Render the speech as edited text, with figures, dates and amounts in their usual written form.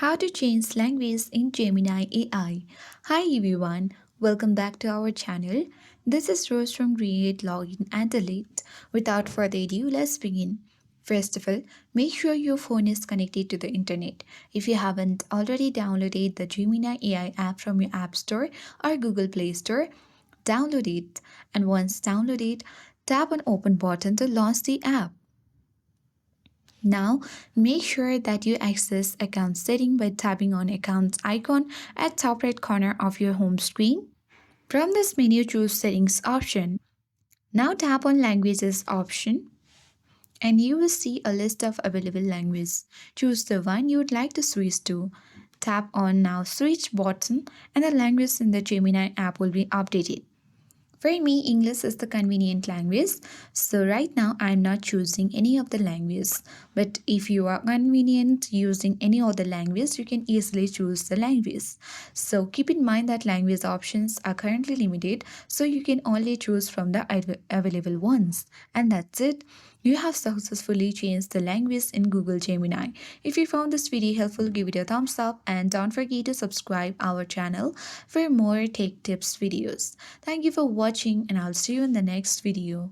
How to change language in Gemini AI. Hi everyone, welcome back to our channel. This is Rose from Create, Login and Delete. Without further ado, let's begin. First of all, make sure your phone is connected to the internet. If you haven't already downloaded the Gemini AI app from your App Store or Google Play Store, download it. And once downloaded, tap on Open button to launch the app. Now, make sure that you access account setting by tapping on accounts icon at top right corner of your home screen. From this menu, choose settings option. Now tap on languages option and you will see a list of available languages. Choose the one you would like to switch to. Tap on now switch button and the language in the Gemini app will be updated. For me, English is the convenient language. So right now, I'm not choosing any of the language. But if you are convenient using any other language, you can easily choose the language. So keep in mind that language options are currently limited. So you can only choose from the available ones. And that's it. You have successfully changed the language in Google Gemini. If you found this video helpful, give it a thumbs up and don't forget to subscribe our channel for more tech tips videos. Thank you for watching and I'll see you in the next video.